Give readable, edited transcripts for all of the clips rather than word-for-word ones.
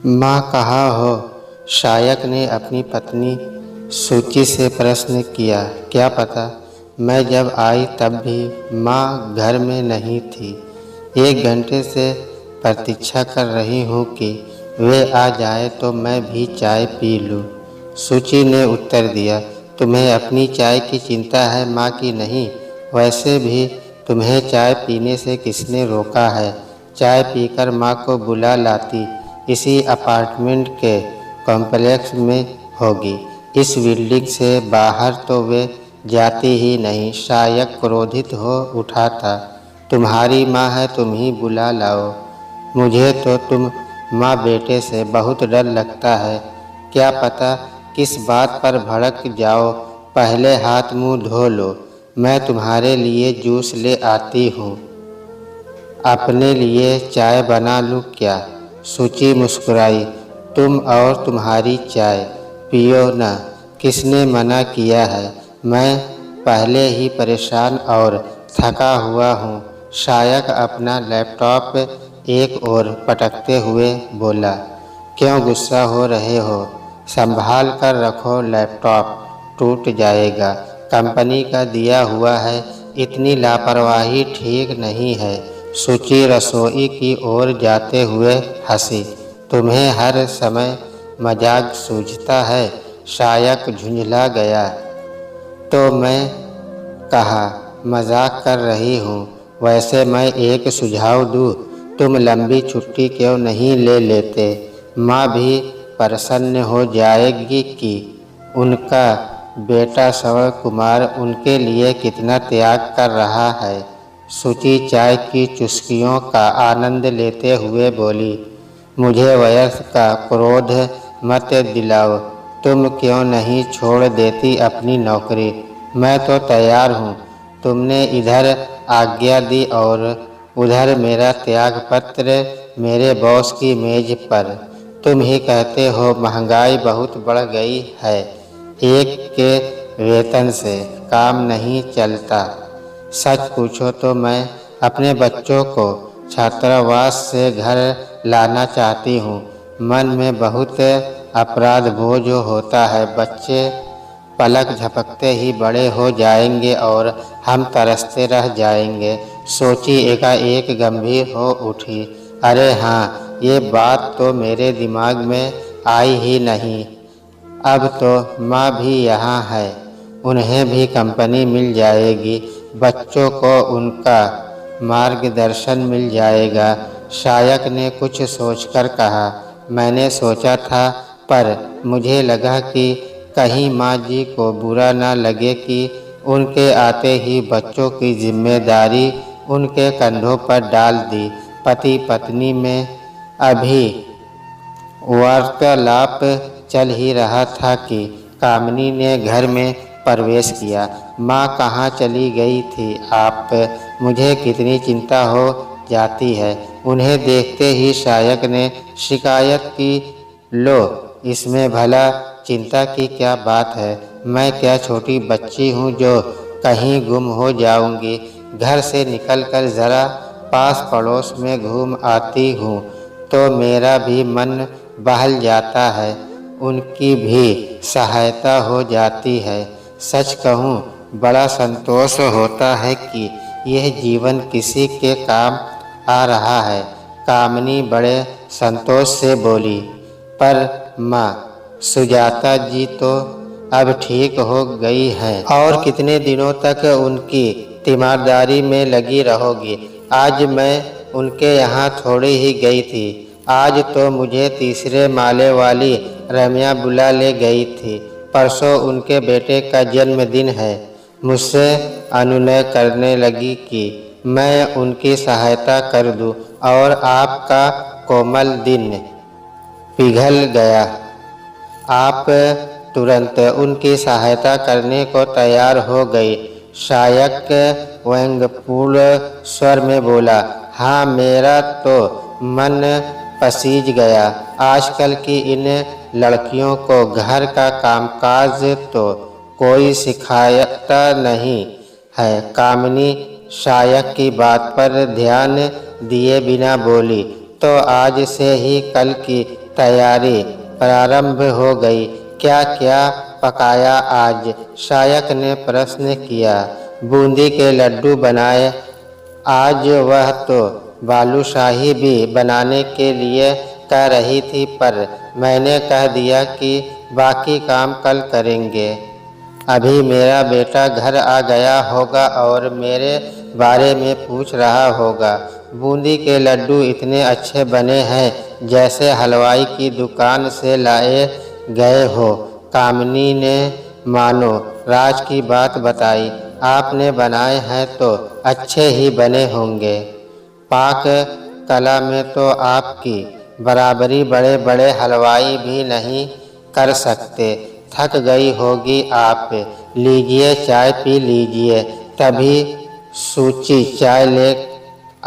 माँ कहाँ हो? शायक ने अपनी पत्नी सूची से प्रश्न किया। क्या पता, मैं जब आई तब भी माँ घर में नहीं थी। 1 घंटे से प्रतीक्षा कर रही हूँ कि वे आ जाए तो मैं भी चाय पी लूँ। सूची ने उत्तर दिया, तुम्हें अपनी चाय की चिंता है, माँ की नहीं। वैसे भी तुम्हें चाय पीने से किसने रोका है? चाय पीकर माँ को बुला लाती। इसी अपार्टमेंट के कॉम्प्लेक्स में होगी। इस बिल्डिंग से बाहर तो वे जाती ही नहीं। शायक क्रोधित हो उठा था। तुम्हारी माँ है, तुम ही बुला लाओ। मुझे तो तुम माँ बेटे से बहुत डर लगता है। क्या पता किस बात पर भड़क जाओ। पहले हाथ मुंह धो लो, मैं तुम्हारे लिए जूस ले आती हूँ। अपने लिए चाय बना लूँ क्या? सूची मुस्कुराई। तुम और तुम्हारी चाय पियो ना, किसने मना किया है? मैं पहले ही परेशान और थका हुआ हूँ। शायक अपना लैपटॉप एक ओर पटकते हुए बोला। क्यों गुस्सा हो रहे हो? संभाल कर रखो, लैपटॉप टूट जाएगा। कंपनी का दिया हुआ है, इतनी लापरवाही ठीक नहीं है। सूची रसोई की ओर जाते हुए हंसी। तुम्हें हर समय मजाक सूझता है? शायक झुंझला गया। तो मैं कहा मजाक कर रही हूँ। वैसे मैं एक सुझाव दूँ, तुम लंबी छुट्टी क्यों नहीं ले लेते? माँ भी प्रसन्न हो जाएगी कि उनका बेटा श्रवण कुमार उनके लिए कितना त्याग कर रहा है। सूची चाय की चुस्कियों का आनंद लेते हुए बोली, मुझे व्यर्थ का क्रोध मत दिलाओ। तुम क्यों नहीं छोड़ देती अपनी नौकरी? मैं तो तैयार हूँ। तुमने इधर आज्ञा दी और उधर मेरा त्याग पत्र मेरे बॉस की मेज पर। तुम ही कहते हो महंगाई बहुत बढ़ गई है, एक के वेतन से काम नहीं चलता। सच पूछो तो मैं अपने बच्चों को छात्रावास से घर लाना चाहती हूँ। मन में बहुत अपराध बोझ होता है। बच्चे पलक झपकते ही बड़े हो जाएंगे और हम तरसते रह जाएंगे। सोची एकाएक गंभीर हो उठी। अरे हाँ, ये बात तो मेरे दिमाग में आई ही नहीं। अब तो माँ भी यहाँ है, उन्हें भी कंपनी मिल जाएगी। बच्चों को उनका मार्गदर्शन मिल जाएगा। शायक ने कुछ सोचकर कहा, मैंने सोचा था, पर मुझे लगा कि कहीं माँ जी को बुरा ना लगे कि उनके आते ही बच्चों की जिम्मेदारी उनके कंधों पर डाल दी। पति पत्नी में अभी वार्तालाप चल ही रहा था कि कामिनी ने घर में प्रवेश किया। माँ कहाँ चली गई थी आप? मुझे कितनी चिंता हो जाती है। उन्हें देखते ही शायक ने शिकायत की, लो, इसमें भला चिंता की क्या बात है? मैं क्या छोटी बच्ची हूँ जो कहीं गुम हो जाऊँगी? घर से निकलकर ज़रा पास पड़ोस में घूम आती हूँ तो मेरा भी मन बहल जाता है, उनकी भी सहायता हो जाती है। सच कहूँ, बड़ा संतोष होता है कि यह जीवन किसी के काम आ रहा है। कामिनी बड़े संतोष से बोली, पर माँ, सुजाता जी तो अब ठीक हो गई हैं और कितने दिनों तक उनकी तीमारदारी में लगी रहोगी? आज मैं उनके यहाँ थोड़ी ही गई थी। आज तो मुझे तीसरे माले वाली रम्या बुला ले गई थी। परसों उनके बेटे का जन्मदिन है। मुझसे अनुनय करने लगी कि मैं उनकी सहायता कर दूं और आपका कोमल दिन पिघल गया। आप तुरंत उनकी सहायता करने को तैयार हो गई। शायक व्यंग्यपूर्ण स्वर में बोला, हाँ, मेरा तो मन पसीज गया। आजकल की इन लड़कियों को घर का कामकाज तो कोई सिखाता नहीं है। कामिनी शायक की बात पर ध्यान दिए बिना बोली, तो आज से ही कल की तैयारी प्रारंभ हो गई। क्या क्या पकाया आज? शायक ने प्रश्न किया। बूंदी के लड्डू बनाए आज। वह तो बालूशाही भी बनाने के लिए कह रही थी, पर मैंने कह दिया कि बाकी काम कल करेंगे। अभी मेरा बेटा घर आ गया होगा और मेरे बारे में पूछ रहा होगा। बूंदी के लड्डू इतने अच्छे बने हैं जैसे हलवाई की दुकान से लाए गए हो। कामिनी ने मानो राज की बात बताई। आपने बनाए हैं तो अच्छे ही बने होंगे। पाक कला में तो आपकी बराबरी बड़े बड़े हलवाई भी नहीं कर सकते। थक गई होगी आप। लीजिए चाय पी लीजिए। तभी सूची चाय ले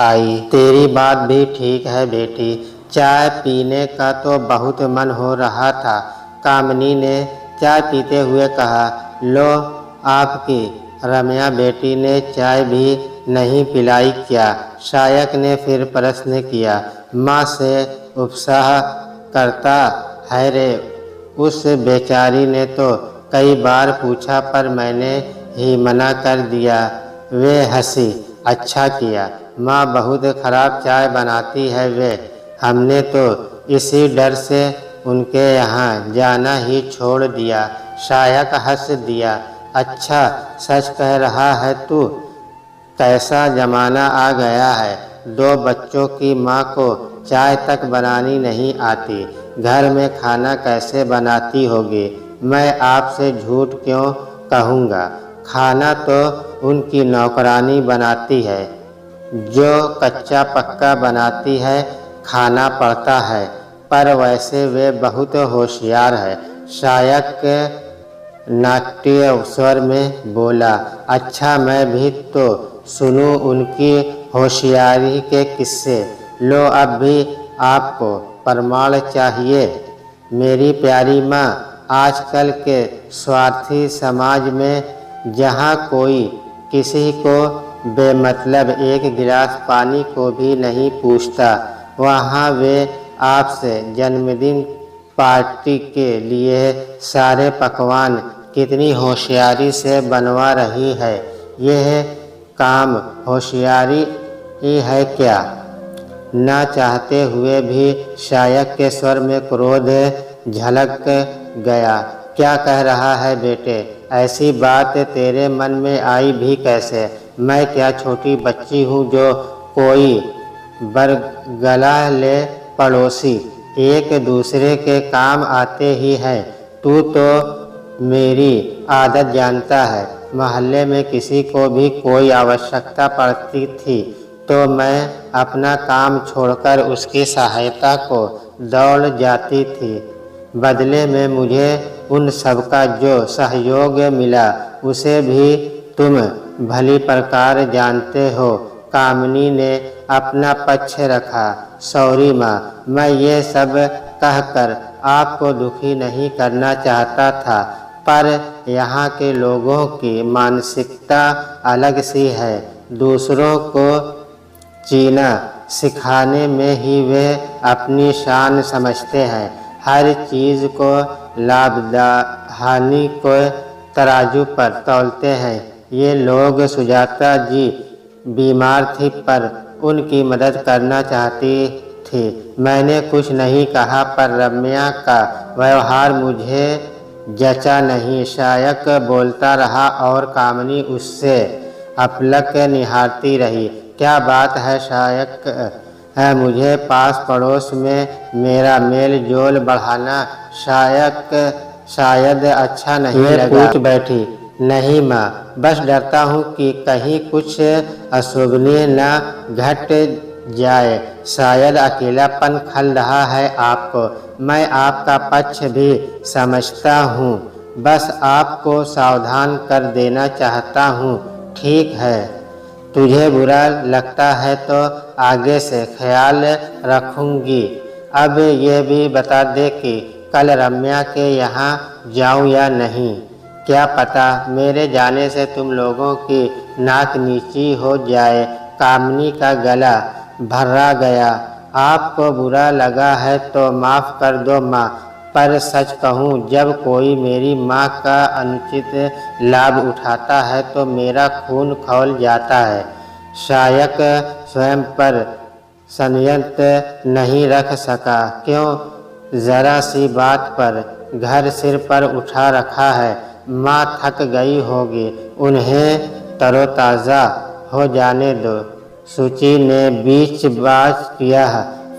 आई। तेरी बात भी ठीक है बेटी, चाय पीने का तो बहुत मन हो रहा था। कामिनी ने चाय पीते हुए कहा। लो, आपकी रम्या बेटी ने चाय भी नहीं पिलाई क्या? शायक ने फिर प्रश्न किया। माँ से उपसाह करता है रे। उस बेचारी ने तो कई बार पूछा पर मैंने ही मना कर दिया। वे हंसी। अच्छा किया, माँ बहुत खराब चाय बनाती है वे। हमने तो इसी डर से उनके यहाँ जाना ही छोड़ दिया। शायक हंस दिया। अच्छा, सच कह रहा है तू? कैसा जमाना आ गया है, 2 बच्चों की माँ को चाय तक बनानी नहीं आती। घर में खाना कैसे बनाती होगी? मैं आपसे झूठ क्यों कहूँगा? खाना तो उनकी नौकरानी बनाती है। जो कच्चा पक्का बनाती है खाना पड़ता है। पर वैसे वे बहुत होशियार है। शायक नाट्य स्वर में बोला। अच्छा, मैं भी तो सुनूं उनकी होशियारी के किस्से। लो, अब भी आपको प्रमाण चाहिए? मेरी प्यारी माँ, आजकल के स्वार्थी समाज में जहाँ कोई किसी को बेमतलब एक गिलास पानी को भी नहीं पूछता, वहाँ वे आपसे जन्मदिन पार्टी के लिए सारे पकवान कितनी होशियारी से बनवा रही है। यह काम होशियारी ही है क्या? ना चाहते हुए भी शायक के स्वर में क्रोध झलक गया। क्या कह रहा है बेटे? ऐसी बात तेरे मन में आई भी कैसे? मैं क्या छोटी बच्ची हूँ जो कोई बरगला ले पड़ोसी? एक दूसरे के काम आते ही हैं। तू तो मेरी आदत जानता है। मोहल्ले में किसी को भी कोई आवश्यकता पड़ती थी तो मैं अपना काम छोड़कर उसकी सहायता को दौड़ जाती थी। बदले में मुझे उन सबका जो सहयोग मिला उसे भी तुम भली प्रकार जानते हो। कामिनी ने अपना पक्ष रखा। सॉरी माँ, मैं ये सब कहकर आपको दुखी नहीं करना चाहता था, पर यहाँ के लोगों की मानसिकता अलग सी है। दूसरों को जीना सिखाने में ही वे अपनी शान समझते हैं। हर चीज़ को लाभ-हानि को तराजू पर तौलते हैं। ये लोग सुजाता जी बीमार थी पर उनकी मदद करना चाहती थी। मैंने कुछ नहीं कहा पर रम्या का व्यवहार मुझे जचा नहीं। शायक बोलता रहा और कामिनी उससे अपलक निहारती रही। क्या बात है शायक? है मुझे पास पड़ोस में मेरा मेल जोल बढ़ाना शायद अच्छा नहीं लगा। पूछ बैठी। नहीं माँ, बस डरता हूँ कि कहीं कुछ अशोभनीय न घट जाए। शायद अकेलापन खल रहा है आपको। मैं आपका पक्ष भी समझता हूँ, बस आपको सावधान कर देना चाहता हूँ। ठीक है, तुझे बुरा लगता है तो आगे से ख्याल रखूँगी। अब ये भी बता दे कि कल रम्या के यहाँ जाऊँ या नहीं? क्या पता मेरे जाने से तुम लोगों की नाक नीची हो जाए। कामिनी का गला भर्रा गया आपको बुरा लगा है तो माफ़ कर दो माँ, पर सच कहूँ जब कोई मेरी माँ का अनुचित लाभ उठाता है तो मेरा खून खौल जाता है। शायक स्वयं पर संयंत्र नहीं रख सका। क्यों, ज़रा सी बात पर घर सिर पर उठा रखा है। माँ थक गई होगी, उन्हें तरोताज़ा हो जाने दो। सूची ने बीच बात किया,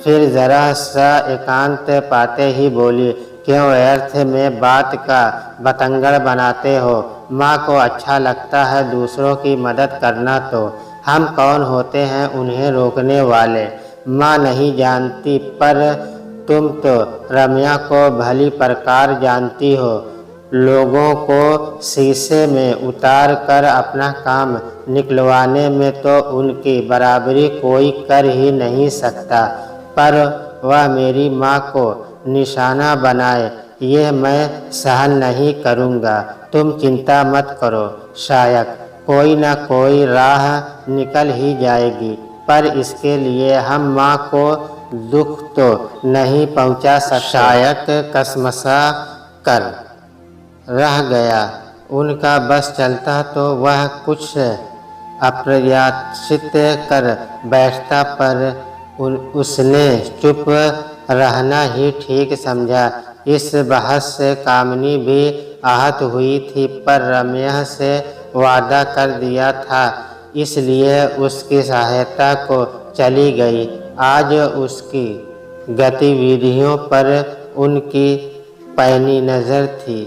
फिर ज़रा सा एकांत पाते ही बोली, क्यों व्यर्थ में बात का बतंगड़ बनाते हो। माँ को अच्छा लगता है दूसरों की मदद करना, तो हम कौन होते हैं उन्हें रोकने वाले। माँ नहीं जानती, पर तुम तो रम्या को भली प्रकार जानती हो। लोगों को शीशे में उतार कर अपना काम निकलवाने में तो उनकी बराबरी कोई कर ही नहीं सकता, पर वह मेरी माँ को निशाना बनाए, ये मैं सहन नहीं करूँगा। तुम चिंता मत करो शायक, कोई न कोई राह निकल ही जाएगी, पर इसके लिए हम माँ को दुख तो नहीं पहुँचा सकते। शायक कसमसा कर रह गया। उनका बस चलता तो वह कुछ अप्रत्याशित कर बैठता, पर उसने चुप रहना ही ठीक समझा। इस बहस से कामिनी भी आहत हुई थी, पर रम्या से वादा कर दिया था, इसलिए उसकी सहायता को चली गई। आज उसकी गतिविधियों पर उनकी पैनी नज़र थी।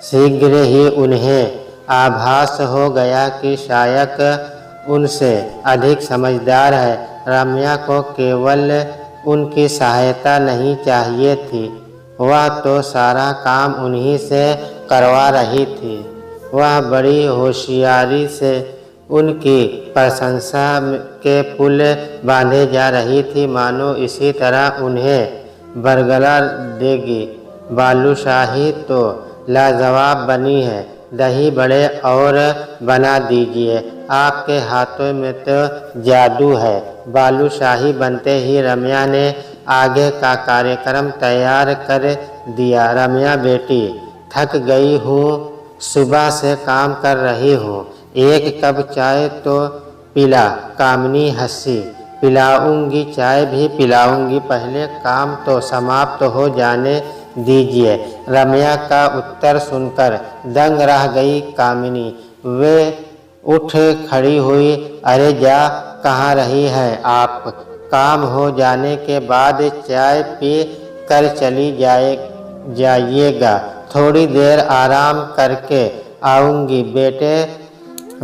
शीघ्र ही उन्हें आभास हो गया कि शायक उनसे अधिक समझदार है। रम्या को केवल उनकी सहायता नहीं चाहिए थी, वह तो सारा काम उन्हीं से करवा रही थी। वह बड़ी होशियारी से उनकी प्रशंसा के पुल बांधे जा रही थी, मानो इसी तरह उन्हें बरगला देगी। बालूशाही तो लाजवाब बनी है, दही बड़े और बना दीजिए, आपके हाथों में तो जादू है। बालूशाही बनते ही रम्या ने आगे का कार्यक्रम तैयार कर दिया। रम्या बेटी, थक गई हूँ, सुबह से काम कर रही हूँ, एक कप चाय तो पिला। कामिनी हंसी, पिलाऊंगी, चाय भी पिलाऊंगी, पहले काम तो समाप्त हो जाने दीजिए। रम्या का उत्तर सुनकर दंग रह गई कामिनी। वे उठ खड़ी हुई, अरे जा कहाँ रही है आप, काम हो जाने के बाद चाय पी कर चली जाइएगा, थोड़ी देर आराम करके आऊँगी। बेटे,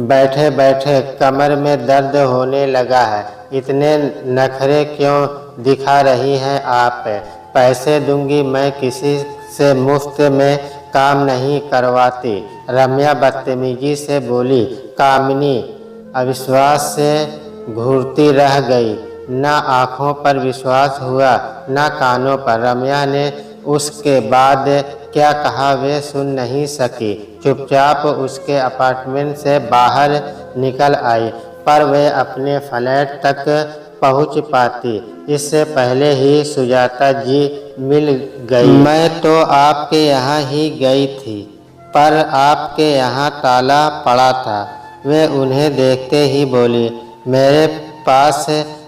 बैठे बैठे कमर में दर्द होने लगा है, इतने नखरे क्यों दिखा रही हैं आप। पैसे दूंगी, मैं किसी से मुफ्त में काम नहीं करवाती। रम्या बदतमीजी से बोली। कामिनी अविश्वास से घूरती रह गई, न आँखों पर विश्वास हुआ न कानों पर। रम्या ने उसके बाद क्या कहा वे सुन नहीं सकी, चुपचाप उसके अपार्टमेंट से बाहर निकल आई, पर वे अपने फ्लैट तक पहुंच पाती इससे पहले ही सुजाता जी मिल गई। मैं तो आपके यहाँ ही गई थी, पर आपके यहाँ ताला पड़ा था। वे उन्हें देखते ही बोली, मेरे पास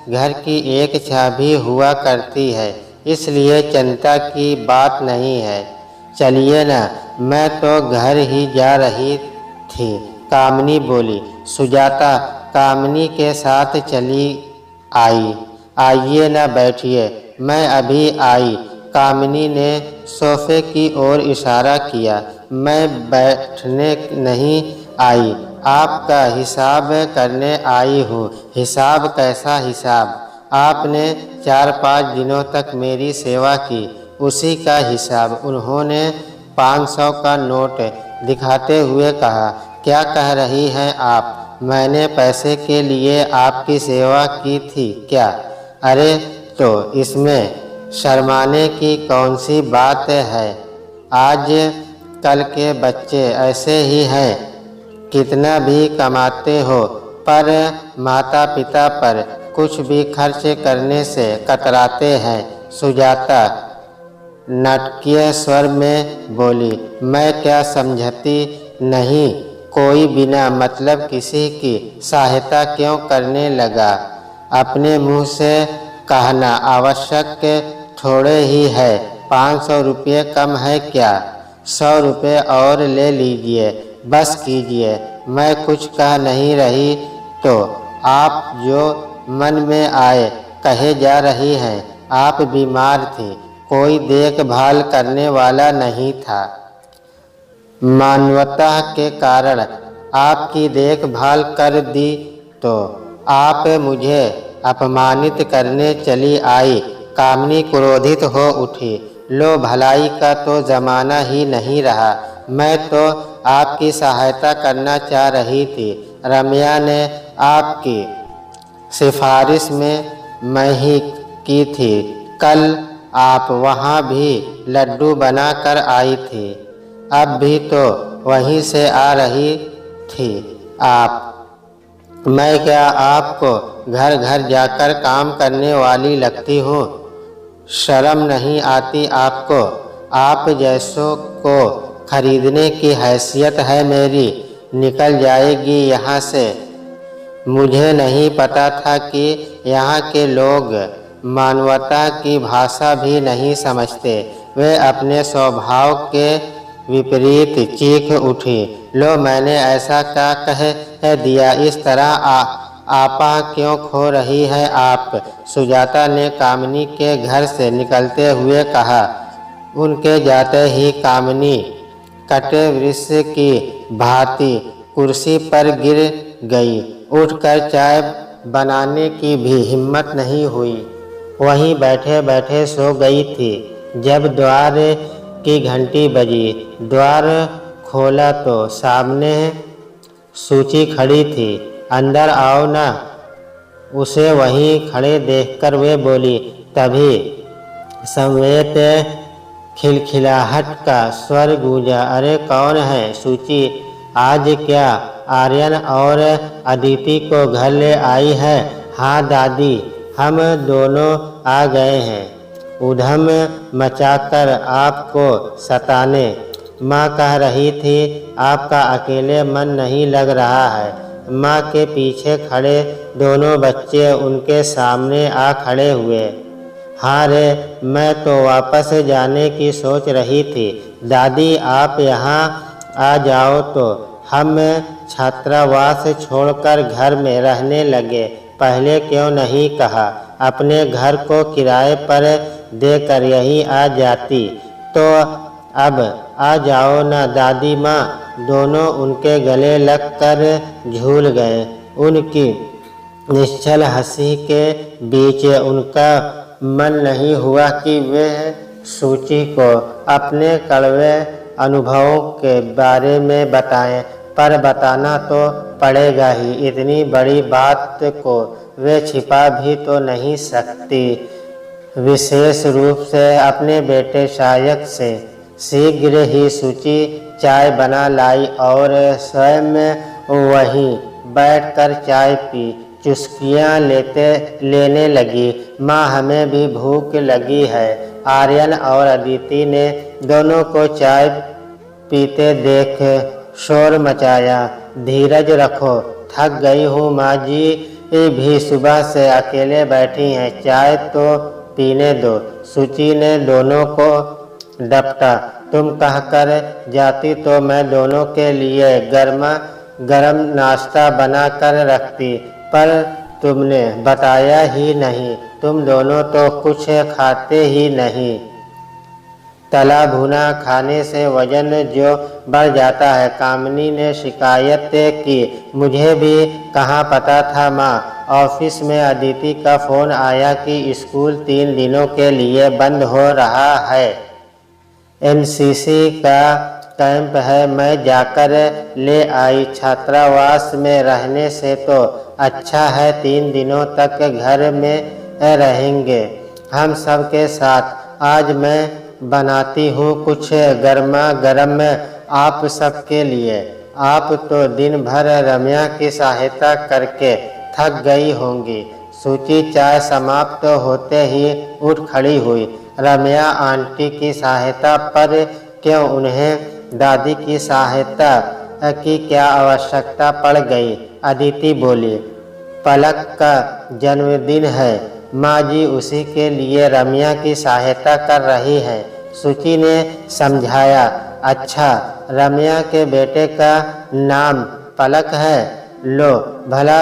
घर की एक चाबी हुआ करती है, इसलिए चिंता की बात नहीं है। चलिए ना, मैं तो घर ही जा रही थी, कामिनी बोली। सुजाता कामिनी के साथ चली आई। आइए ना, बैठिए, मैं अभी आई। कामिनी ने सोफे की ओर इशारा किया। मैं बैठने नहीं आई, आपका हिसाब करने आई हूँ। हिसाब? कैसा हिसाब? आपने 4-5 दिनों तक मेरी सेवा की, उसी का हिसाब। उन्होंने 500 का नोट दिखाते हुए कहा। क्या कह रही हैं आप? मैंने पैसे के लिए आपकी सेवा की थी क्या? अरे तो इसमें शर्माने की कौन सी बात है? आज कल के बच्चे ऐसे ही हैं, कितना भी कमाते हो पर माता पिता पर कुछ भी खर्च करने से कतराते हैं। सुजाता नाटकीय स्वर में बोली, मैं क्या समझती नहीं, कोई बिना मतलब किसी की सहायता क्यों करने लगा। अपने मुंह से कहना आवश्यक थोड़े ही है, 500 रुपये कम है क्या? 100 रुपये और ले लीजिए, बस कीजिए। मैं कुछ कह नहीं रही तो आप जो मन में आए कहे जा रही हैं। आप बीमार थी, कोई देखभाल करने वाला नहीं था। मानवता के कारण आपकी देखभाल कर दी तो आप मुझे अपमानित करने चली आई। कामिनी क्रोधित हो उठी। लो, भलाई का तो जमाना ही नहीं रहा। मैं तो आपकी सहायता करना चाह रही थी। रम्या ने आपकी सिफारिश में मैं ही की थी। कल आप वहाँ भी लड्डू बना कर आई थी, अब भी तो वहीं से आ रही थी आप। मैं क्या आपको घर घर जाकर काम करने वाली लगती हूँ? शर्म नहीं आती आपको? आप जैसों को खरीदने की हैसियत है मेरी। निकल जाएगी यहाँ से। मुझे नहीं पता था कि यहाँ के लोग मानवता की भाषा भी नहीं समझते। वे अपने स्वभाव के विपरीत चीख उठी। लो, मैंने ऐसा क्या कह दिया? इस तरह आपा क्यों खो रही है आप? सुजाता ने कामिनी के घर से निकलते हुए कहा। उनके जाते ही कामिनी कटे वृक्ष की भांति कुर्सी पर गिर गई। उठकर चाय बनाने की भी हिम्मत नहीं हुई, वहीं बैठे बैठे सो गई थी। जब द्वार की घंटी बजी, द्वार खोला तो सामने सूची खड़ी थी। अंदर आओ ना। उसे वहीं खड़े देखकर वे बोली। तभी संवेत खिलखिलाहट का स्वर गूंजा। अरे कौन है? सूची आज क्या आर्यन और अदिति को घर ले आई है? हाँ दादी, हम दोनों आ गए हैं उधम मचाकर आपको सताने। माँ कह रही थी आपका अकेले मन नहीं लग रहा है। माँ के पीछे खड़े दोनों बच्चे उनके सामने आ खड़े हुए। हाँ रे, मैं तो वापस जाने की सोच रही थी। दादी आप यहाँ आ जाओ तो हम छात्रावास छोड़कर घर में रहने लगे। पहले क्यों नहीं कहा? अपने घर को किराए पर देकर यहीं आ जाती तो। अब आ जाओ ना दादी माँ। दोनों उनके गले लगकर झूल गए। उनकी निश्चल हंसी के बीच उनका मन नहीं हुआ कि वे सूची को अपने कड़वे अनुभवों के बारे में बताएं, पर बताना तो पड़ेगा ही। इतनी बड़ी बात को वे छिपा भी तो नहीं सकती। विशेष रूप से अपने बेटे शायक से। शीघ्र ही सूची चाय बना लाई और स्वयं वहीं बैठकर चाय पी चुस्कियाँ लेने लगी। माँ, हमें भी भूख लगी है। आर्यन और अदिति ने दोनों को चाय पीते देख शोर मचाया। धीरज रखो, थक गई हूँ माँ जी भी सुबह से अकेले बैठी हैं, चाय तो पीने दो। सूची ने दोनों को डपटा। तुम कहकर जाती तो मैं दोनों के लिए गर्मा गर्म नाश्ता बना कर रखती, पर तुमने बताया ही नहीं। तुम दोनों तो कुछ खाते ही नहीं। तला भुना खाने से वजन जो बढ़ जाता है। कामिनी ने शिकायत की। मुझे भी कहाँ पता था माँ। ऑफिस में अदिति का फ़ोन आया कि स्कूल 3 दिनों के लिए बंद हो रहा है। एनसीसी का कैंप है, मैं जाकर ले आई। छात्रावास में रहने से तो अच्छा है 3 दिनों तक घर में रहेंगे हम सब के साथ। आज मैं बनाती हूँ कुछ गर्मा गर्म आप सबके लिए। आप तो दिन भर रम्या की सहायता करके थक गई होंगी। सूची चाय समाप्त होते ही उठ खड़ी हुई। रम्या आंटी की सहायता पर क्यों, उन्हें दादी की सहायता की क्या आवश्यकता पड़ गई? अदिति बोली, पलक का जन्मदिन है माँ जी, उसी के लिए रम्या की सहायता कर रही है। सूची ने समझाया। अच्छा, रम्या के बेटे का नाम पलक है? लो भला,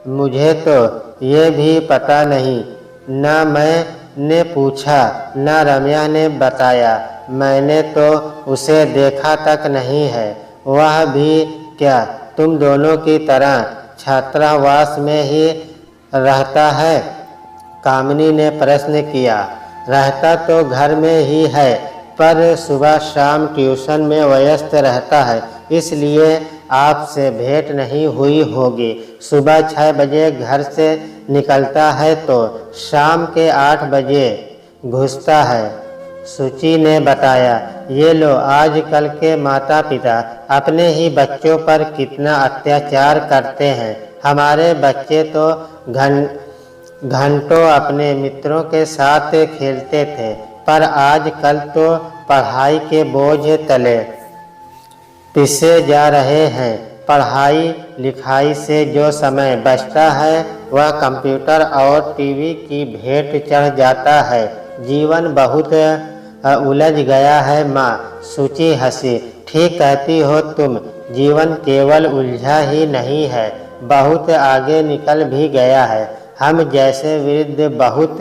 मुझे तो ये भी पता नहीं। न मैंने पूछा न रम्या ने बताया। मैंने तो उसे देखा तक नहीं है। वह भी क्या तुम दोनों की तरह छात्रावास में ही रहता है? कामिनी ने प्रश्न किया। रहता तो घर में ही है, पर सुबह शाम ट्यूशन में व्यस्त रहता है, इसलिए आपसे भेंट नहीं हुई होगी। सुबह 6 बजे घर से निकलता है तो शाम के 8 बजे घुसता है, सूची ने बताया। ये लो, आजकल के माता पिता अपने ही बच्चों पर कितना अत्याचार करते हैं। हमारे बच्चे तो घंटों अपने मित्रों के साथ खेलते थे, पर आजकल तो पढ़ाई के बोझ तले पिसे जा रहे हैं। पढ़ाई लिखाई से जो समय बचता है वह कंप्यूटर और टीवी की भेंट चढ़ जाता है। जीवन बहुत उलझ गया है माँ, सूची हंसी। ठीक कहती हो तुम, जीवन केवल उलझा ही नहीं है, बहुत आगे निकल भी गया है। हम जैसे वृद्ध बहुत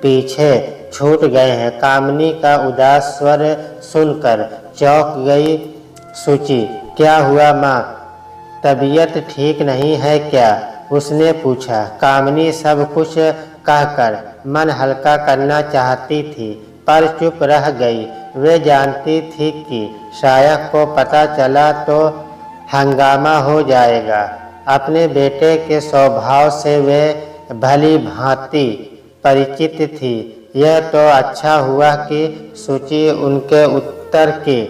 पीछे छूट गए हैं। कामिनी का उदास स्वर सुनकर चौंक गई सूची। क्या हुआ माँ, तबीयत ठीक नहीं है क्या? उसने पूछा। कामिनी सब कुछ कहकर मन हल्का करना चाहती थी, पर चुप रह गई। वे जानती थी कि शायद को पता चला तो हंगामा हो जाएगा। अपने बेटे के स्वभाव से वे भली भांति परिचित थी। यह तो अच्छा हुआ कि सूची उनके उत्तर की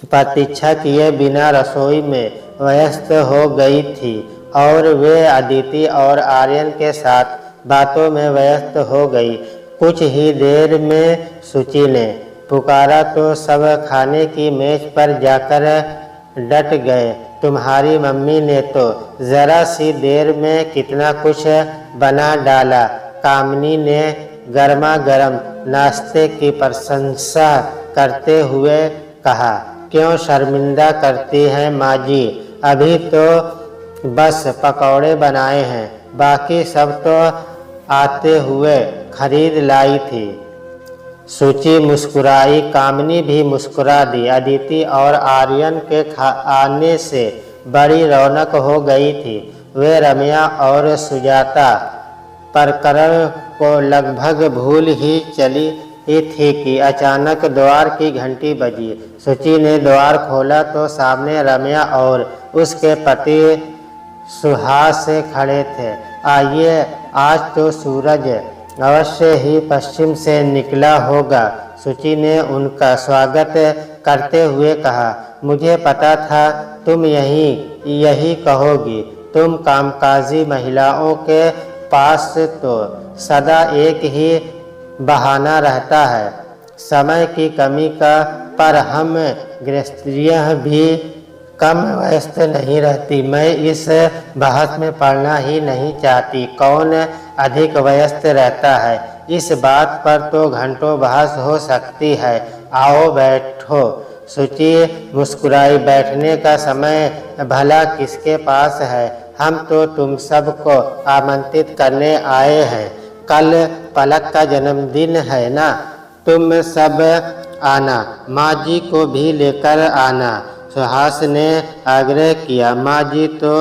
प्रतीक्षा किए बिना रसोई में व्यस्त हो गई थी और वे अदिति और आर्यन के साथ बातों में व्यस्त हो गई। कुछ ही देर में सूची ने पुकारा तो सब खाने की मेज पर जाकर डट गए। तुम्हारी मम्मी ने तो जरा सी देर में कितना कुछ बना डाला। कामिनी ने गर्मा गर्म नाश्ते की प्रशंसा करते हुए कहा। क्यों शर्मिंदा करती हैं माँ जी, अभी तो बस पकौड़े बनाए हैं, बाकी सब तो आते हुए खरीद लाई थी। सूची मुस्कुराई। कामिनी भी मुस्कुरा दी। अदिति और आर्यन के आने से बड़ी रौनक हो गई थी। वे रम्या और सुजाता प्रकरण को लगभग भूल ही चली थी कि अचानक द्वार की घंटी बजी। सूची ने द्वार खोला तो सामने रम्या और उसके पति सुहास खड़े थे। आइए, आज तो सूरज अवश्य ही पश्चिम से निकला होगा, सूची ने उनका स्वागत करते हुए कहा। मुझे पता था तुम यही कहोगी। तुम कामकाजी महिलाओं के पास तो सदा एक ही बहाना रहता है, समय की कमी का, पर हम गृहस्त्रियाँ भी कम व्यस्त नहीं रहती। मैं इस बहस में पढ़ना ही नहीं चाहती, कौन अधिक व्यस्त रहता है। इस बात पर तो घंटों बहस हो सकती है। आओ बैठो, सूची मुस्कुराई। बैठने का समय भला किसके पास है? हम तो तुम सबको आमंत्रित करने आए हैं। कल पलक का जन्मदिन है ना, तुम सब आना, माँ जी को भी लेकर आना, सुहास ने आग्रह किया। माँ जी तो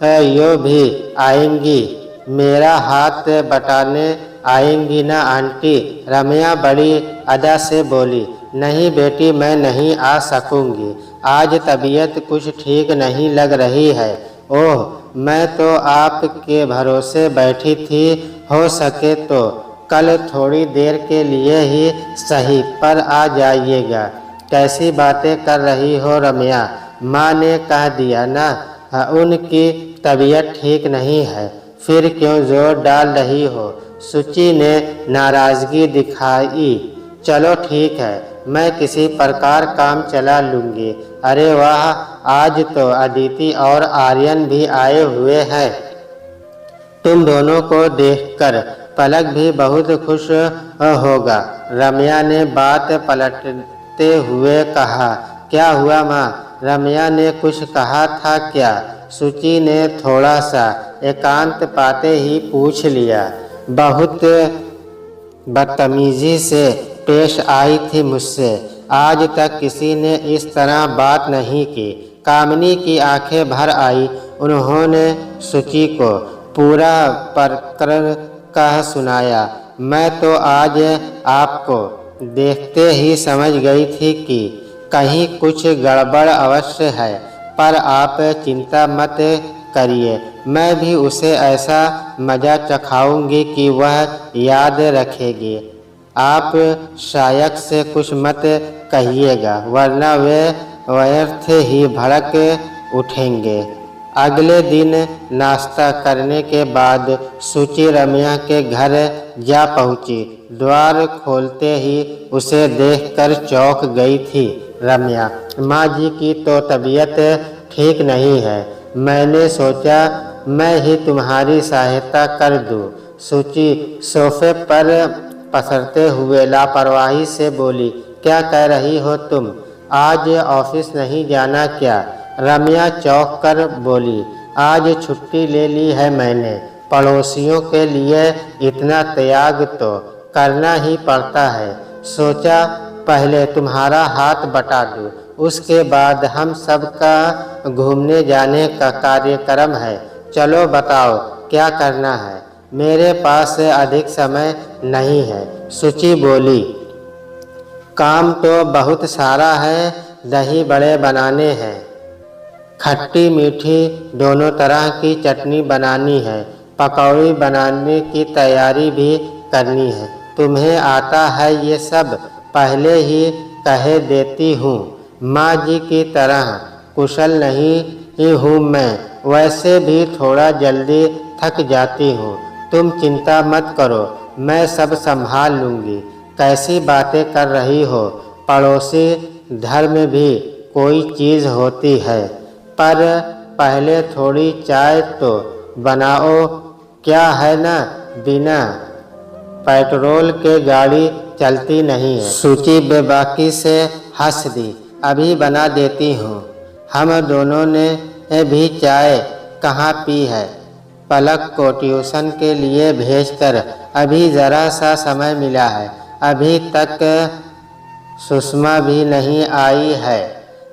यो भी आएंगी, मेरा हाथ बटाने आएंगी ना आंटी? रम्या बड़ी अदा से बोली। नहीं बेटी, मैं नहीं आ सकूंगी, आज तबीयत कुछ ठीक नहीं लग रही है। ओह, मैं तो आपके भरोसे बैठी थी, हो सके तो कल थोड़ी देर के लिए ही सही, पर आ जाइएगा। कैसी बातें कर रही हो रम्या, माँ ने कह दिया ना उनकी तबीयत ठीक नहीं है। फिर क्यों जोर डाल रही हो? सुचि ने नाराजगी दिखाई। चलो ठीक है, मैं किसी प्रकार काम चला लूँगी। अरे वाह, आज तो अदिति और आर्यन भी आए हुए हैं। तुम दोनों को देखकर पलक भी बहुत खुश होगा। रम्या ने बात पलटते हुए कहा। क्या हुआ माँ? रम्या ने कुछ कहा था क्या? सुचि ने थोड़ा सा एकांत पाते ही पूछ लिया। बहुत बदतमीजी से पेश आई थी मुझसे। आज तक किसी ने इस तरह बात नहीं की। कामिनी की आंखें भर आई। उन्होंने सुचि को पूरा प्रकरण कह सुनाया। मैं तो आज आपको देखते ही समझ गई थी कि कहीं कुछ गड़बड़ अवश्य है, पर आप चिंता मत करिए। मैं भी उसे ऐसा मजा चखाऊंगी कि वह याद रखेगी। आप शायक से कुछ मत कहिएगा, वरना वे व्यर्थ ही भड़क उठेंगे। अगले दिन नाश्ता करने के बाद सुचि रम्या के घर जा पहुंची। द्वार खोलते ही उसे देखकर चौंक गई थी। रम्या, माँ जी की तो तबीयत ठीक नहीं है। मैंने सोचा मैं ही तुम्हारी सहायता कर दूं। सुचि सोफे पर पसरते हुए लापरवाही से बोली। क्या कह रही हो तुम? आज ऑफिस नहीं जाना क्या? रम्या चौंक कर बोली। आज छुट्टी ले ली है मैंने। पड़ोसियों के लिए इतना त्याग तो करना ही पड़ता है। सोचा पहले तुम्हारा हाथ बटा दूं, उसके बाद हम सबका घूमने जाने का कार्यक्रम है। चलो बताओ क्या करना है? मेरे पास अधिक समय नहीं है, सुचि बोली। काम तो बहुत सारा है। दही बड़े बनाने हैं, खट्टी मीठी दोनों तरह की चटनी बनानी है, पकौड़ी बनाने की तैयारी भी करनी है। तुम्हें आता है ये सब? पहले ही कह देती हूँ, माँ जी की तरह कुशल नहीं हूँ मैं। वैसे भी थोड़ा जल्दी थक जाती हूँ। तुम चिंता मत करो, मैं सब संभाल लूँगी। कैसी बातें कर रही हो? पड़ोसी धर्म भी कोई चीज़ होती है। पर पहले थोड़ी चाय तो बनाओ। क्या है ना, बिना पेट्रोल के गाड़ी चलती नहीं है। सुचि बेबाकी से हंस दी। अभी बना देती हूँ। हम दोनों ने भी चाय कहाँ पी है। पलक को ट्यूशन के लिए भेजकर अभी ज़रा सा समय मिला है। अभी तक सुषमा भी नहीं आई है।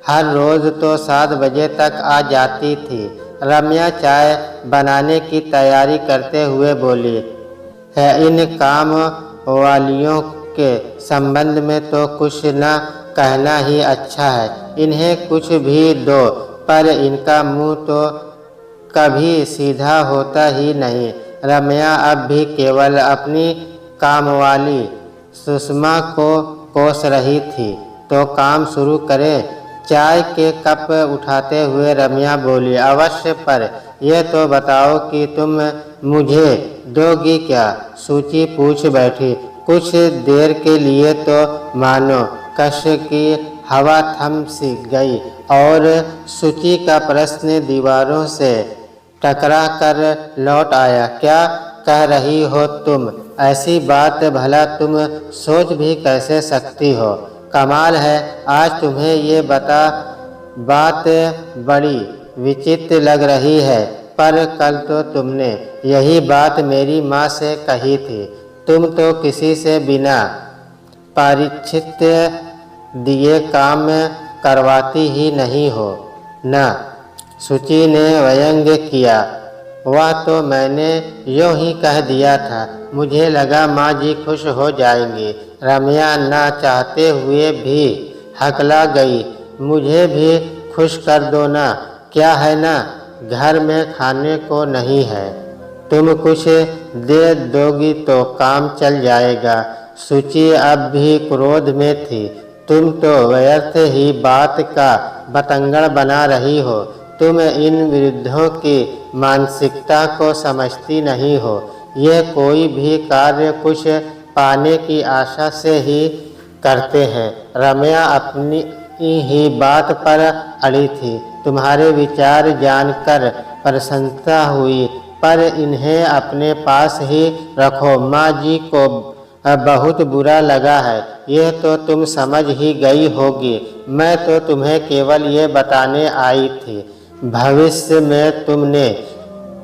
हर रोज़ तो 7 बजे तक आ जाती थी। रम्या चाय बनाने की तैयारी करते हुए बोली। है इन काम वालियों के संबंध में तो कुछ न कहना ही अच्छा है। इन्हें कुछ भी दो, पर इनका मुंह तो कभी सीधा होता ही नहीं। रम्या अब भी केवल अपनी कामवाली सुषमा को कोस रही थी। तो काम शुरू करें। चाय के कप उठाते हुए रम्या बोली। अवश्य, पर यह तो बताओ कि तुम मुझे दोगी क्या? सुचि पूछ बैठी। कुछ देर के लिए तो मानो कश की हवा थम सी गई और सुचि का प्रश्न दीवारों से टकरा कर लौट आया। क्या कह रही हो तुम? ऐसी बात भला तुम सोच भी कैसे सकती हो? कमाल है, आज तुम्हें ये बात बड़ी विचित्र लग रही है, पर कल तो तुमने यही बात मेरी माँ से कही थी। तुम तो किसी से बिना पारिचित दिए काम करवाती ही नहीं हो ना? सुचि ने व्यंग्य किया। वह तो मैंने यूँ ही कह दिया था। मुझे लगा माँ जी खुश हो जाएंगी। रम्या ना चाहते हुए भी हकला गई। मुझे भी खुश कर दो ना। क्या है ना, घर में खाने को नहीं है। तुम कुछ दे दोगी तो काम चल जाएगा। सुचि अब भी क्रोध में थी। तुम तो व्यर्थ ही बात का बतंगड़ बना रही हो। तुम इन विरुद्धों की मानसिकता को समझती नहीं हो। यह कोई भी कार्य कुछ पाने की आशा से ही करते हैं। रम्या अपनी ही बात पर अड़ी थी। तुम्हारे विचार जानकर प्रसन्नता हुई, पर इन्हें अपने पास ही रखो। माँ जी को बहुत बुरा लगा है, यह तो तुम समझ ही गई होगी। मैं तो तुम्हें केवल ये बताने आई थी। भविष्य में तुमने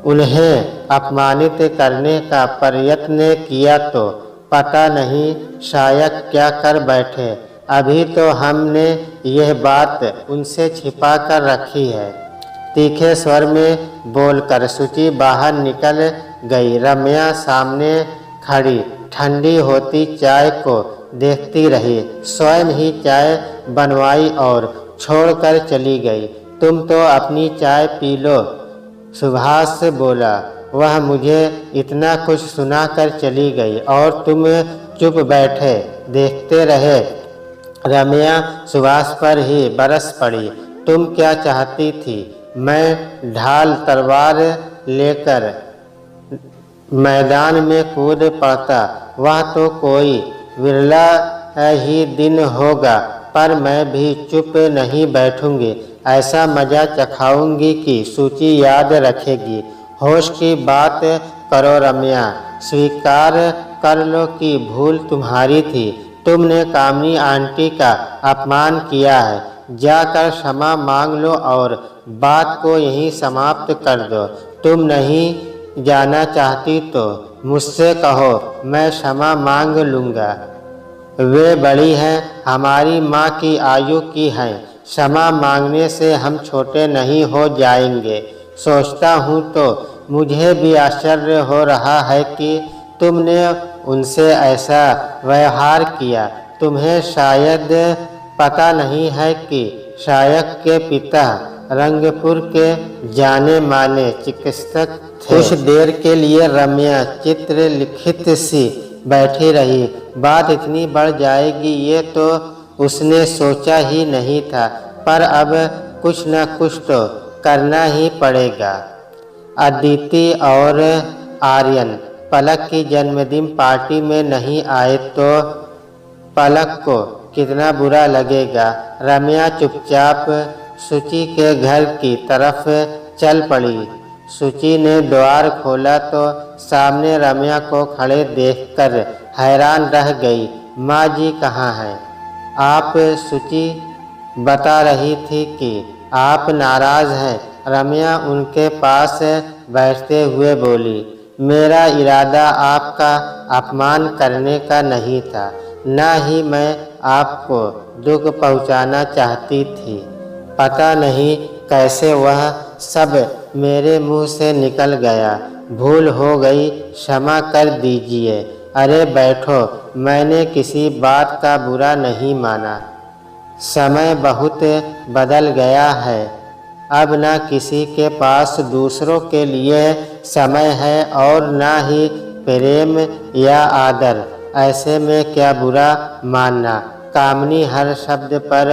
उन्हें अपमानित करने का प्रयत्न किया तो पता नहीं शायद क्या कर बैठे। अभी तो हमने यह बात उनसे छिपा कर रखी है। तीखे स्वर में बोलकर सुचि बाहर निकल गई। रम्या सामने खड़ी ठंडी होती चाय को देखती रही। स्वयं ही चाय बनवाई और छोड़कर चली गई। तुम तो अपनी चाय पी लो, सुभाष बोला। वह मुझे इतना कुछ सुनाकर चली गई और तुम चुप बैठे देखते रहे। रम्या सुभाष पर ही बरस पड़ी। तुम क्या चाहती थी? मैं ढाल तलवार लेकर मैदान में कूद पड़ता। वह तो कोई विरला ही दिन होगा, पर मैं भी चुप नहीं बैठूंगी। ऐसा मजा चखाऊंगी कि सूची याद रखेगी। होश की बात करो रम्या, स्वीकार कर लो कि भूल तुम्हारी थी। तुमने कामनी आंटी का अपमान किया है। जाकर क्षमा मांग लो और बात को यहीं समाप्त कर दो। तुम नहीं जाना चाहती तो मुझसे कहो, मैं क्षमा मांग लूँगा। वे बड़ी हैं, हमारी माँ की आयु की हैं। क्षमा मांगने से हम छोटे नहीं हो जाएंगे। सोचता हूँ तो मुझे भी आश्चर्य हो रहा है कि तुमने उनसे ऐसा व्यवहार किया। तुम्हें शायद पता नहीं है कि शायक के पिता रंगपुर के जाने माने चिकित्सक थे। कुछ देर के लिए रम्या चित्र लिखित सी बैठी रही। बात इतनी बढ़ जाएगी ये तो उसने सोचा ही नहीं था, पर अब कुछ न कुछ तो करना ही पड़ेगा। अदिति और आर्यन पलक की जन्मदिन पार्टी में नहीं आए तो पलक को कितना बुरा लगेगा। रम्या चुपचाप सुचि के घर की तरफ चल पड़ी। सुचि ने द्वार खोला तो सामने रम्या को खड़े देखकर हैरान रह गई। माँ जी कहाँ हैं? आप? सुचि बता रही थी कि आप नाराज़ हैं। रम्या उनके पास बैठते हुए बोली, मेरा इरादा आपका अपमान करने का नहीं था, न ही मैं आपको दुख पहुंचाना चाहती थी। पता नहीं कैसे वह सब मेरे मुंह से निकल गया। भूल हो गई, क्षमा कर दीजिए। अरे बैठो, मैंने किसी बात का बुरा नहीं माना। समय बहुत बदल गया है। अब न किसी के पास दूसरों के लिए समय है और न ही प्रेम या आदर। ऐसे में क्या बुरा मानना। कामनी हर शब्द पर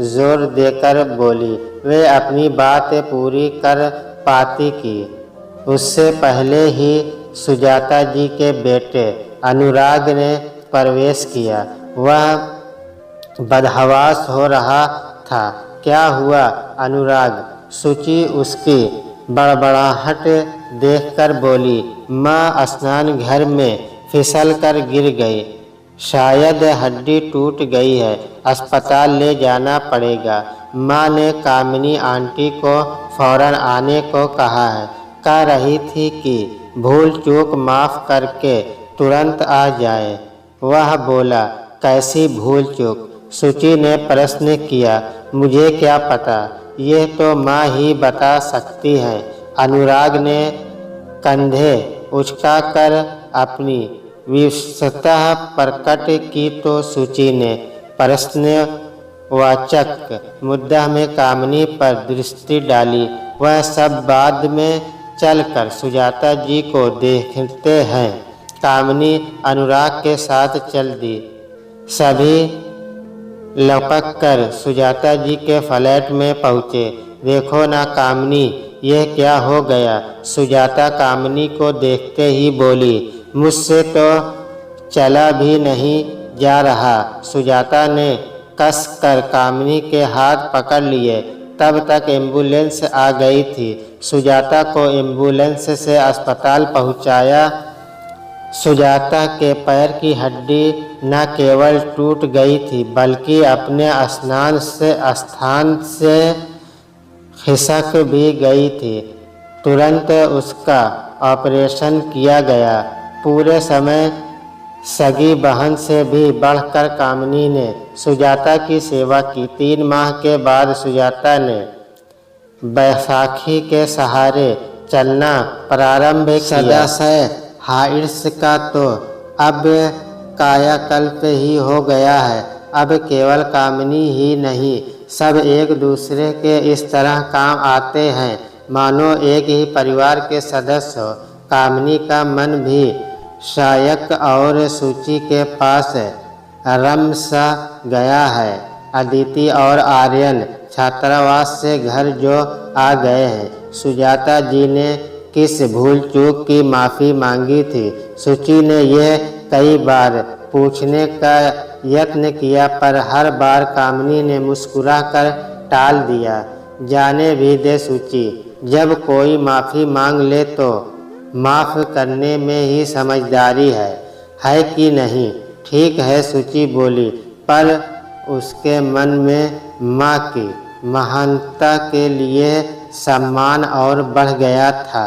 जोर देकर बोली। वे अपनी बात पूरी कर पाती कि उससे पहले ही सुजाता जी के बेटे अनुराग ने प्रवेश किया। वह बदहवास हो रहा था। क्या हुआ अनुराग? सुचि उसकी बड़बड़ाहट देखकर बोली, माँ स्नान घर में फिसल कर गिर गई। शायद हड्डी टूट गई है, अस्पताल ले जाना पड़ेगा। माँ ने कामिनी आंटी को फौरन आने को कहा है। कह रही थी कि भूल चूक माफ़ करके तुरंत आ जाए। वह बोला, कैसी भूल चूक? सुचि ने प्रश्न किया। मुझे क्या पता, ये तो माँ ही बता सकती है। अनुराग ने कंधे उचकाकर अपनी विवशता प्रकट की तो सुचि ने प्रश्नवाचक मुद्दा में कामिनी पर दृष्टि डाली। वह सब बाद में चलकर सुजाता जी को देखते हैं। कामिनी अनुराग के साथ चल दी। सभी लपक कर सुजाता जी के फ्लैट में पहुँचे। देखो ना कामिनी, यह क्या हो गया। सुजाता कामिनी को देखते ही बोली, मुझसे तो चला भी नहीं जा रहा। सुजाता ने कस कर कामिनी के हाथ पकड़ लिए। तब तक एम्बुलेंस आ गई थी। सुजाता को एम्बुलेंस से अस्पताल पहुंचाया। सुजाता के पैर की हड्डी न केवल टूट गई थी बल्कि अपने स्थान से खिसक भी गई थी। तुरंत उसका ऑपरेशन किया गया। पूरे समय सगी बहन से भी बढ़कर कामिनी ने सुजाता की सेवा की। 3 माह के बाद सुजाता ने बैसाखी के सहारे चलना प्रारंभ किया। सदाशय हाइट्स का तो अब कायाकल्प ही हो गया है। अब केवल कामिनी ही नहीं, सब एक दूसरे के इस तरह काम आते हैं मानो एक ही परिवार के सदस्य हो। कामिनी का मन भी शायक और सूची के पास रम सा गया है। अदिति और आर्यन छात्रावास से घर जो आ गए हैं। सुजाता जी ने किस भूल चूक की माफ़ी मांगी थी। सूची ने यह कई बार पूछने का यत्न किया पर हर बार कामिनी ने मुस्कुराकर टाल दिया। जाने भी दे सूची, जब कोई माफ़ी मांग ले तो माफ़ करने में ही समझदारी है कि नहीं। ठीक है, सूची बोली, पर उसके मन में माँ की महानता के लिए सम्मान और बढ़ गया था।